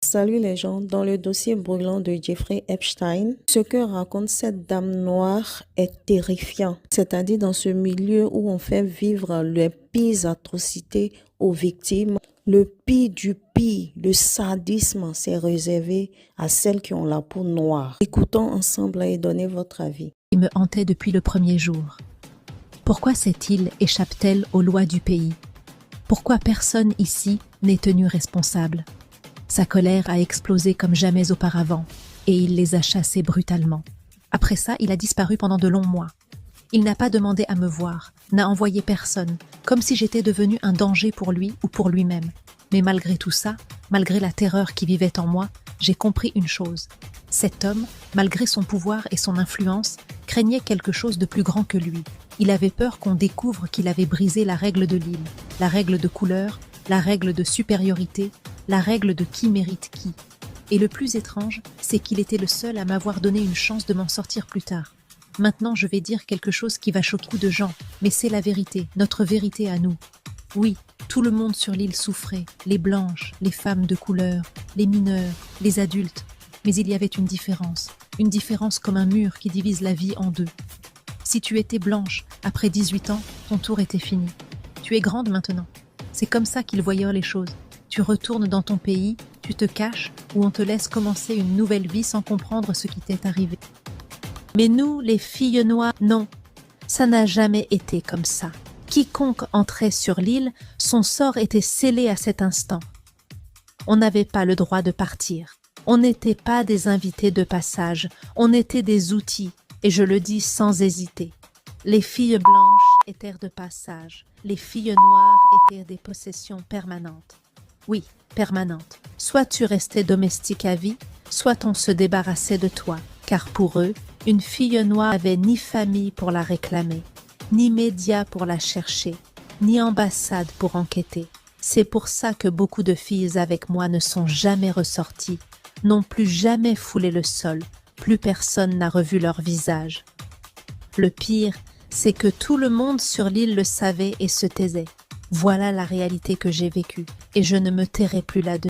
Salut les gens, dans le dossier brûlant de Jeffrey Epstein, ce que raconte cette dame noire est terrifiant. C'est-à-dire dans ce milieu où on fait vivre les pires atrocités aux victimes, le pire du pire, le sadisme, c'est réservé à celles qui ont la peau noire. Écoutons ensemble et donnez votre avis. Qui me hantait depuis le premier jour. Pourquoi cette île échappe-t-elle aux lois du pays? Pourquoi personne ici n'est tenu responsable? Sa colère a explosé comme jamais auparavant, et il les a chassés brutalement. Après ça, il a disparu pendant de longs mois. Il n'a pas demandé à me voir, n'a envoyé personne, comme si j'étais devenu un danger pour lui ou pour lui-même. Mais malgré tout ça, malgré la terreur qui vivait en moi, j'ai compris une chose. Cet homme, malgré son pouvoir et son influence, craignait quelque chose de plus grand que lui. Il avait peur qu'on découvre qu'il avait brisé la règle de l'île, la règle de couleur, la règle de supériorité, la règle de qui mérite qui. Et le plus étrange, c'est qu'il était le seul à m'avoir donné une chance de m'en sortir plus tard. Maintenant, je vais dire quelque chose qui va choquer beaucoup de gens, mais c'est la vérité, notre vérité à nous. Oui, tout le monde sur l'île souffrait, les blanches, les femmes de couleur, les mineurs, les adultes. Mais il y avait une différence comme un mur qui divise la vie en deux. Si tu étais blanche, après 18 ans, ton tour était fini. Tu es grande maintenant. C'est comme ça qu'ils voyaient les choses. Tu retournes dans ton pays, tu te caches, ou on te laisse commencer une nouvelle vie sans comprendre ce qui t'est arrivé. Mais nous, les filles noires, non, ça n'a jamais été comme ça. Quiconque entrait sur l'île, son sort était scellé à cet instant. On n'avait pas le droit de partir. On n'était pas des invités de passage, on était des outils, et je le dis sans hésiter. Les filles blanches étaient de passage, les filles noires étaient des possessions permanentes. Oui, permanentes. Soit tu restais domestique à vie, soit on se débarrassait de toi, car pour eux, une fille noire n'avait ni famille pour la réclamer, ni médias pour la chercher, ni ambassade pour enquêter. C'est pour ça que beaucoup de filles avec moi ne sont jamais ressorties, n'ont plus jamais foulé le sol, plus personne n'a revu leur visage. Le pire, c'est que tout le monde sur l'île le savait et se taisait. Voilà la réalité que j'ai vécue, et je ne me tairai plus là-dessus.